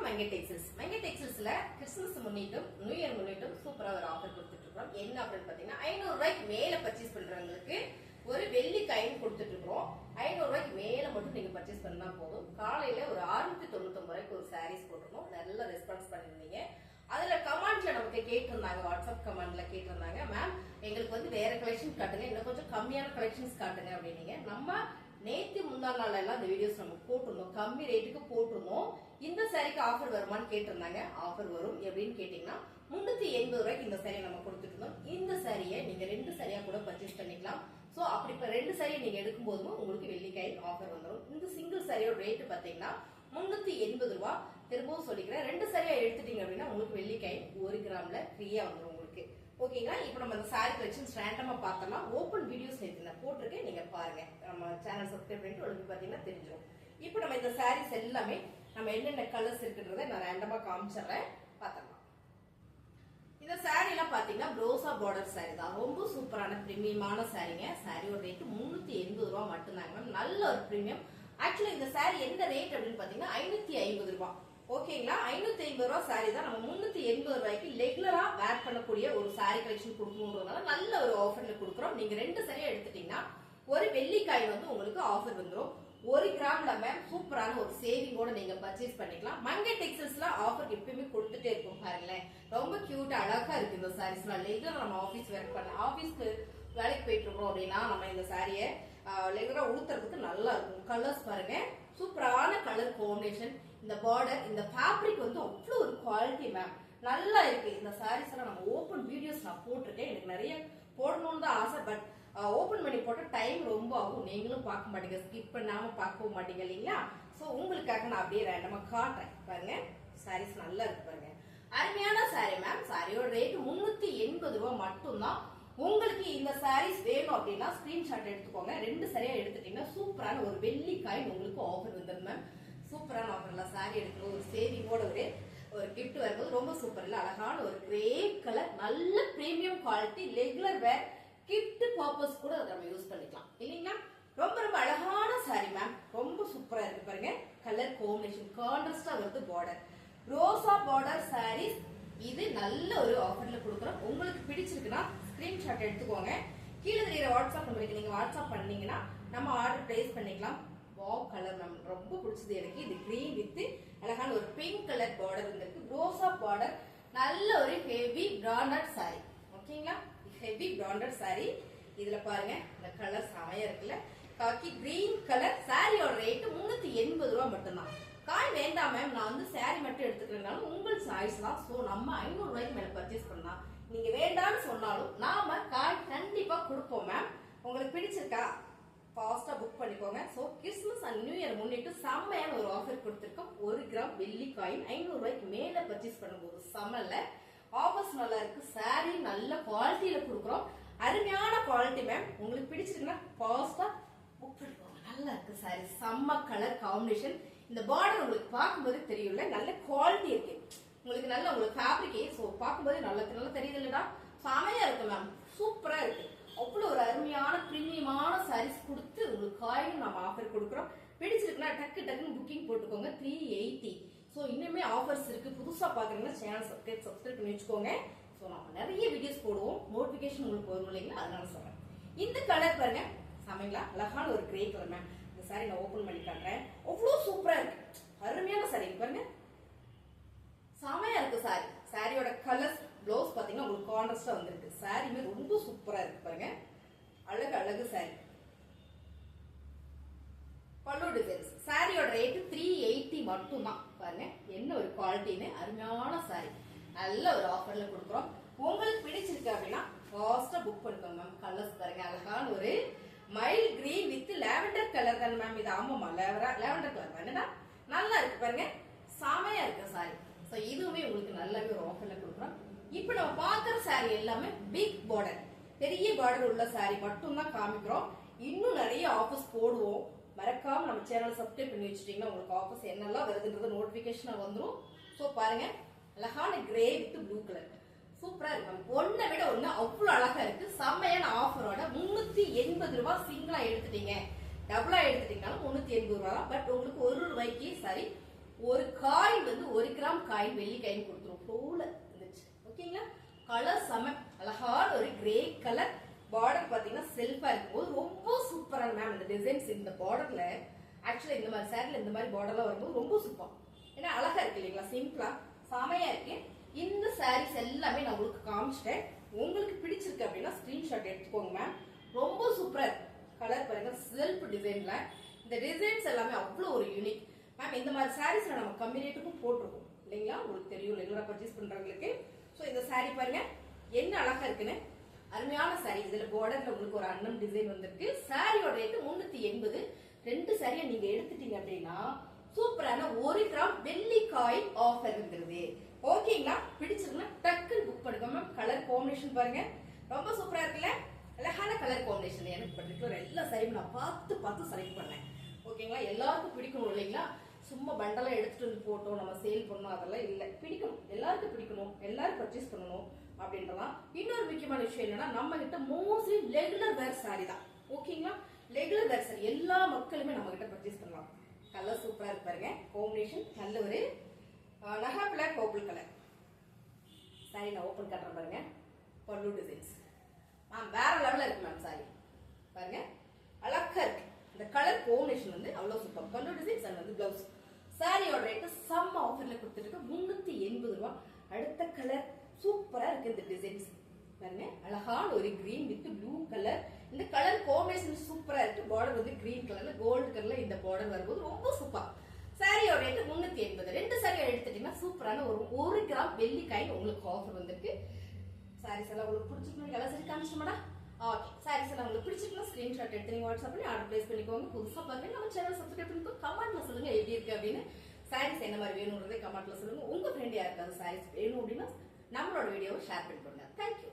மங்கை டெக்ஸ்டைல்ஸ்ல Christmas முன்னிட்டும் new year முன்னிட்டும் சூப்பரா ஒரு offer கொடுத்துட்டு இருக்கோம். என்ன ஆஃபர் பாத்தீங்கன்னா 500 ரூபாய்க்கு மேல பர்ச்சேஸ் பண்றவங்களுக்கு ஒரு வெள்ளி காயின் கொடுத்துட்டு இருக்கோம். 500 ரூபாய்க்கு மேல மட்டும் நீங்க பர்ச்சேஸ் பண்ணா போதும். காலையில ஒரு 699 ரூபாய்க்கு ஒரு சாரீஸ் போட்டிருந்தோம். நல்ல ரெஸ்பான்ஸ் பண்ணிருந்தீங்க. அதுல கமெண்ட்ல நமக்கு கேட்டிருந்தாங்க, வாட்ஸ்அப் கமெண்ட்ல கேட்டிருந்தாங்க, மேம் எங்களுக்கு வந்து வேற கலெக்ஷன் காட்டுங்க, இன்னும் கொஞ்சம் கம்மியான கலெக்ஷன்ஸ் காட்டுங்க அப்படின்னீங்க. நம்ம நேத்து முந்தா நாள் எல்லாம் இந்த வீடியோஸ் நம்ம போட்டிருந்தோம், கம்மி ரேட்டுக்கு போட்டிருந்தோம். இந்த சாரிக்கு ஆஃபர் வருமானு கேட்டிருந்தாங்க. ஆஃபர் வரும் எப்படின்னு கேட்டீங்கன்னா 380 ரூபாய்க்கு இந்த சாரியை நம்ம கொடுத்துட்டு இருந்தோம். இந்த சாரியை நீங்க 2 சாரியா கூட பர்ச்சேஸ் பண்ணிக்கலாம். சோ அப்படி இப்ப 2 சாரியை நீங்க எடுக்கும் போதும் உங்களுக்கு வெள்ளிக்காய் ஆஃபர் வந்துடும். இந்த சிங்கிள் சாரியோட ரேட் பாத்தீங்கன்னா 380 ரூபாய். திரும்பவும் சொல்லிக்கிறேன், 2 சாரியா எடுத்துட்டீங்க அப்படின்னா உங்களுக்கு வெள்ளிக்காய் 1 கிராம்ல ஃப்ரீயா வந்துடும் உங்களுக்கு. ஓகேங்களா? இப்போ நம்ம அந்த சாரி கலெக்ஷன்ஸ் ரேண்டமா பார்த்தோம்னா ஓப்பன் வீடியோஸ் நான் போட்டிருக்கேன், நீங்க பாருங்க. நம்ம சேனல் சப்ஸ்கிரைப் பண்ணிட்டு உங்களுக்கு பாத்தீங்கன்னா தெரிஞ்சிடும். இப்போ நம்ம இந்த சாரீஸ் எல்லாமே நம்ம என்னென்ன கலர்ஸ் இருக்குன்றதை நான் ரேண்டமா காமிச்சிடுறேன், பார்த்தலாம். இந்த சாரி எல்லாம் பாத்தீங்கன்னா ப்ரோசா பார்டர் சாரி தான். ரொம்ப சூப்பரான பிரீமியமான சாரிங்க. சாரியோட ரேட் 380 ரூபாய் மட்டும்தாங்க. நல்ல ஒரு பிரீமியம். ஆக்சுவலி இந்த சாரி என்ன ரேட் அப்படின்னு பாத்தீங்கன்னா 550 ரூபாய். ஓகேங்களா? 550 ரூபாய் சாரி தான் நம்ம 380 ரூபாய்க்கு ரெகுலரா வேர் பண்ணக்கூடிய ஒரு சாரி கலெக்ஷன் கொடுக்கணும்ன்றதுனால நல்ல ஒரு ஆஃபர்ல கொடுக்குறோம். நீங்க 2 சாரியா எடுத்துட்டீங்கன்னா ஒரு வெள்ளிக்காய் வந்து உங்களுக்கு ஆஃபர் வந்துடும். 1 கிராம்ல மேம் சூப்பரான ஒரு சேவிங்கோட நீங்க பர்ச்சேஸ் பண்ணிக்கலாம். மங்கை டெக்ஸ்டைல்ஸ்ல ஆஃபர் எப்பயுமே கொடுத்துட்டே இருக்கும். பாருங்களேன், ரொம்ப கியூட்டா அழகா இருக்கு இந்த சாரீஸ்லாம். ரெகுலர் நம்ம ஆபீஸ் ஒர்க் பண்ண ஆபீஸ்க்கு வேலைக்கு போயிட்டு இருக்கோம் அப்படின்னா நம்ம இந்த சாரியை ரெகுலரா உடுத்துறதுக்கு நல்லா இருக்கும். கலர்ஸ் பாருங்க, சூப்பரான கலர் காம்பினேஷன். இந்த பார்டர், இந்த ஃபேப்ரிக் வந்து அவ்வளவு ஒரு குவாலிட்டி மேம், நல்லா இருக்கு. இந்த சாரீஸ் எல்லாம் நம்ம ஓபன் வீடியோஸ் நான் போட்டிருக்கேன். எனக்கு நிறைய போடணும்னு தான் ஆசை, பட் ஓபன் பண்ணி போட்ட டைம் ரொம்ப ஆகும். நீங்களும் பார்க்க மாட்டீங்க, ஸ்கிப் பண்ணாம பார்க்கவும் மாட்டீங்க இல்லைங்களா? சோ உங்களுக்காக நான் அப்படியே ரேண்டமா காட்டுறேன். பாருங்க, சாரீஸ் நல்லா இருக்கு பாருங்க. அருமையான சாரி மேம். சாரியோட ரேட் 380 ரூபாய் மட்டும்தான். உங்களுக்கு இந்த சாரீஸ் வேணும் அப்படின்னா ஸ்கிரீன்ஷாட் எடுத்துக்கோங்க. 2 சரியா எடுத்துட்டீங்கன்னா சூப்பரான ஒரு வெள்ளிக்காய் உங்களுக்கு ஆஃபர் வந்துடும் மேம். சூப்பரான ஆஃபர்ல சாரி எடுக்கணும், ஒரு சேவிங்கோட ஒரு கிஃப்ட் வரும்போது ரொம்ப சூப்பர் இல்ல? அழகான ஒரு கிரே கலர், நல்ல பிரீமியம் குவாலிட்டி, ரெகுலர் வேர், கிஃப்ட் பர்பஸ் கூட அதை நம்ம யூஸ் பண்ணிக்கலாம் இல்லைங்களா? ரொம்ப ரொம்ப அழகான சாரி மேம். ரொம்ப சூப்பரா இருக்கு பாருங்க. கலர் காம்பினேஷன் கான்ட்ராஸ்டா வருது. பார்டர் ரோசா பார்டர் சாரீஸ். இது நல்ல ஒரு ஆஃபர்ல கொடுக்குறோம். உங்களுக்கு பிடிச்சிருக்குன்னா ஸ்கிரீன்ஷாட் எடுத்துக்கோங்க. கீழே தெரியுற வாட்ஸ்அப் நம்பருக்கு நீங்க வாட்ஸ்அப் பண்ணீங்கன்னா நம்ம ஆர்டர் பிளேஸ் பண்ணிக்கலாம். வாவ் கலர் மேம், ரொம்ப பிடிச்சது எனக்கு. இது கிரீன் வித் அழகான ஒரு பிங்க் கலர் பார்டர் இருக்கு. ரோசா பார்டர், நல்ல ஒரு ஹெவி பிராண்டட் சாரி. ஓகேங்களா? Heavy branded sorry. இதுல பாருங்க இந்த கலர் செமையா இருக்குல்ல? காக்கி கிரீன் கலர். சாரியோட ரேட் 380 ரூபாய் மட்டும்தான். காய் வேண்டாம் மேம், நான் வந்து சாரி மட்டும் எடுத்துக்கிறதுனாலும் உங்கள் சாய்ஸ் தான். சோ நம்ம 500 ரூபாய்க்கு மேல பர்ச்சேஸ் பண்ணலாம். நீங்க வேண்டாம்னு சொன்னாலும் நாம காய் கண்டிப்பா கொடுப்போம் மேம். உங்களுக்கு பிடிச்சிருக்கா ஃபாஸ்டா புக் பண்ணிக்கோங்க. So Christmas and new year முன்னிட்டு செம்மையான ஒரு ஆஃபர் கொடுத்திருக்கோம். 1 கிராம் வெள்ளி காயின் 500 ரூபாய்க்கு மேல பர்ச்சேஸ் பண்ணும்போது சமல்ல ஆஃபர்ஸ் நல்லா இருக்கு. சாரி நல்ல குவாலிட்டியில கொடுக்குறோம். அருமையான குவாலிட்டி மேம். உங்களுக்கு பிடிச்சிருக்குன்னா ஃபாஸ்டா புக் பண்ணிக்கோங்க. நல்லா இருக்கு சாரி, செம்ம கலர் காம்பினேஷன். இந்த பார்டர் உங்களுக்கு பார்க்கும்போது தெரியும்ல, நல்ல குவாலிட்டி இருக்கு உங்களுக்கு. நல்ல உங்களுக்கு ஃபேப்ரிக் சோ பார்க்கும்போது நல்லா தெரியுது இல்லடா? செமையா இருக்கு மேம், சூப்பரா இருக்கு. அவ்வளவு ஒரு அருமையான பிரீமியமான சாரீஸ் கொடுத்து உங்களுக்கு காயின் நம்ம ஆஃபர் கொடுக்குறோம். பிடிச்சிருக்குன்னா டக்குன்னு புக்கிங் போட்டுக்கோங்க. 380. சோ இன்னுமே ஆஃபர்ஸ் இருக்கு. புதுசா பாக்குறீங்கன்னா சேனல் சப்ஸ்கிரைப் பண்ணி வச்சுக்கோங்க. சோ நம்ம நிறைய வீடியோஸ் போடுவோம், நோட்டிபிகேஷன் உங்களுக்கு வரும் இல்லைங்களா? அதனால சொல்றேன். இந்த கலர் பாருங்க, சமைங்களா? அழகான ஒரு கிரே கலர் மேம். இந்த சாரி நான் ஓபன் பண்ணி காட்டுறேன். அவ்வளவு சூப்பரா இருக்கு, அருமையான சாரி பாருங்க, செமையா இருக்கு சாரி. சாரியோட கலர்ஸ், பிளவுஸ் பாத்தீங்கன்னா உங்களுக்கு கான்ட்ராஸ்டா வந்திருக்கு. சாரியுமே ரொம்ப சூப்பரா இருக்கு பாருங்க. அழகு அழகு சாரி. பல்லு டிசைன்ஸ். சாரியோட ரேட் 380 மட்டும்தான். பாருங்க என்ன ஒரு குவாலிட்டின்னு, அருமையான சாரி. நல்ல ஒரு ஆஃபர்ல கொடுக்குறோம். உங்களுக்கு பிடிச்சிருக்கு அப்படின்னா ஃபாஸ்டா புக் பண்ணிக்கோங்க மேம். கலர்ஸ் பாருங்க, அழகான ஒரு mile green with lavender colour தானே மேம் இது? ஆமாமா, லாவெண்டர் கலர் தானேடா? நல்லா இருக்கு பாருங்க, செமையா இருக்கு சாரி. சோ இதுவுமே உங்களுக்கு நல்லாவே ஒரு ஆஃபர்ல கொடுக்குறோம். இப்ப நம்ம பாக்குற சாரி எல்லாமே பிக் பார்டர், பெரிய பார்டர் உள்ள சாரி மட்டும் தான் காமிக்கிறோம். இன்னும் நிறைய ஆஃபர்ஸ் போடுவோம். மறக்காம நம்ம சேனல் சப்ஸ்கிரைப் பண்ணி வச்சுட்டீங்கன்னா உங்களுக்கு ஆஃபர்ஸ் என்னெல்லாம் வருதுன்றது நோட்டிபிகேஷன் வந்துடும். சோ பாருங்க, அழகான கிரே வித் ப்ளூ கலர் சூப்பரா இருக்கு. ஒன்னை விட ஒண்ணு அவ்வளவு அழகா இருக்கு. செம்மையான ஆஃபரோட 380 ரூபாய். சிங்கிளா எடுத்துட்டீங்க, டபுளா எடுத்துட்டீங்கனாலும் 380 ரூபாய். பட் உங்களுக்கு 1 ரூபாய்க்கு சாரி, ஒரு காயின் வந்து 1 கிராம் காயின் வெள்ளி காயின் கொடுத்துரும். ஃப்ளோல இருந்துச்சு. ஓகேங்களா? கலர் செம அழகான ஒரு கிரே கலர் பார்டர் பாத்தீங்கன்னா செல்ஃபா இருக்கும்போது ரொம்ப சூப்பரான மேம் இந்த டிசைன்ஸ். இந்த பார்டர்ல ஆக்சுவலா இந்த மாதிரி சாரில இந்த மாதிரி பார்டர்லாம் வரும்போது ரொம்ப சூப்பர். ஏன்னா அழகா இருக்கு இல்லைங்களா? சிம்பிளா செமையா இருக்கு. இந்த சாரீஸ் எல்லாமே நான் உங்களுக்கு காமிச்சிட்டேன். உங்களுக்கு பிடிச்சிருக்கு அப்படின்னா ஸ்கிரீன்ஷாட் எடுத்துக்கோங்க மேம். ரொம்ப சூப்பரா இருக்கு. கலர் பாருங்க செல்ஃப் டிசைன்ல இந்த டிசைன்ஸ் எல்லாமே அவ்வளோ ஒரு யூனிக் மேம். இந்த மாதிரி சாரீஸ்ல நம்ம கம்மி ரேட்டுக்கும் போட்டிருக்கோம் இல்லைங்களா? உங்களுக்கு தெரியும் ரெகுலரா பர்ச்சேஸ் பண்றவங்களுக்கு. ஸோ இந்த சாரீ பாருங்க என்ன அழகா இருக்குன்னு. அருமையான சாரீ. இதுல பார்டர்ல உங்களுக்கு ஒரு அன்னம் டிசைன் வந்திருக்கு. சாரியோட ரேட்டு 380. 2 சாரியை நீங்க எடுத்துட்டீங்க அப்படின்னா சூப்பரான 1 கிராம் வெள்ளி காயின் ஆஃபர் வந்துருது. ஓகேங்களா? பிடிச்சிருக்குன்னா டக்குன்னு புக் பண்ணுங்க மேம். கலர் காம்பினேஷன் பாருங்க ரொம்ப சூப்பரா இருக்குல்ல? அழகான கலர் காம்பினேஷன். எனக்கு பர்டிகுலர் எல்லா சாரியும் நான் பார்த்து செலக்ட் பண்ணேன். ஓகேங்களா? எல்லாருக்கும் பிடிக்கணும் இல்லைங்களா? சும்மா பண்டெல்லாம் எடுத்துட்டு வந்து போட்டோம் நம்ம சேல் பண்ணோம் அதெல்லாம் இல்லை. பிடிக்கணும், எல்லாருக்கும் பிடிக்கணும், எல்லாரும் பர்ச்சேஸ் பண்ணணும் அப்படின்றதான். இன்னொரு முக்கியமான விஷயம் என்னன்னா நம்ம கிட்ட மோஸ்ட்லி ரெகுலர் வேர் சாரி தான். ஓகேங்களா? ரெகுலர் வேர் சாரி எல்லா மக்களுமே நம்ம கிட்ட பர்ச்சேஸ் பண்ணலாம். கலர் சூப்பரா இருக்கு பாருங்க. காம்பினேஷன் நல்ல ஒரு நகா பிளாக் பர்பிள் கலர் சாரி. நான் ஓபன் காட்டுறேன் பாருங்க. பல்லு டிசைன்ஸ் வேற லெவல்ல இருக்கு மேம். சாரி பாருங்க அழகா இருக்கு. இந்த கலர் காம்பினேஷன் வந்து அவ்வளவு சூப்பர். பல்லு டிசைன்ஸ் அண்ட் வந்து பிளவுஸ். சாரியோட ரேட்டு செம்ம ஆஃபர்ல கொடுத்துட்டு 380 ரூபாய். அடுத்த கலர் சூப்பரா இருக்கு. இந்த டிசைன்ஸ் பாருங்க அழகான ஒரு கிரீன் வித் ப்ளூ கலர். இந்த கலர் காம்பினேஷன் சூப்பரா இருக்கு. பார்டர் வந்து கிரீன் கலர்ல கோல்டு கலர்ல இந்த பார்டர் வரும்போது ரொம்ப சூப்பர். சாரியோட ரேட்டு 380. 2 சாரியை எடுத்துட்டீங்கன்னா சூப்பரான ஒரு 1 கிராம் வெள்ளி காயின் உங்களுக்கு ஆஃபர் வந்திருக்கு. சாரீஸ் எல்லாம் உங்களுக்கு பிடிச்சிருக்கணும். கலர் சரி காமிச்சிட்டோம்டா. ஓகே, சாரீஸ் எல்லாம் உங்களுக்கு பிடிச்சிருக்கணும். ஸ்கிரீன்ஷாட் எடுத்து நீங்க வாட்ஸ்அப் பண்ணி ஆர்டர் பிளேஸ் பண்ணிக்கோங்க. புதுசா பாருங்க நம்ம சேனல் சப்ஸ்கிரைப் பண்ணிக்கோ. கமெண்ட்ல சொல்லுங்க எப்படி இருக்கு அப்படின்னு. சாரீஸ் என்ன மாதிரி வேணும்ன்றதை கமெண்ட்ல சொல்லுங்க. உங்க ஃப்ரெண்ட் யாருக்காவது சாரீஸ் வேணும் அப்படின்னா நம்மளோட வீடியோவை ஷேர் பண்ணிக்கோங்க. தேங்க்யூ.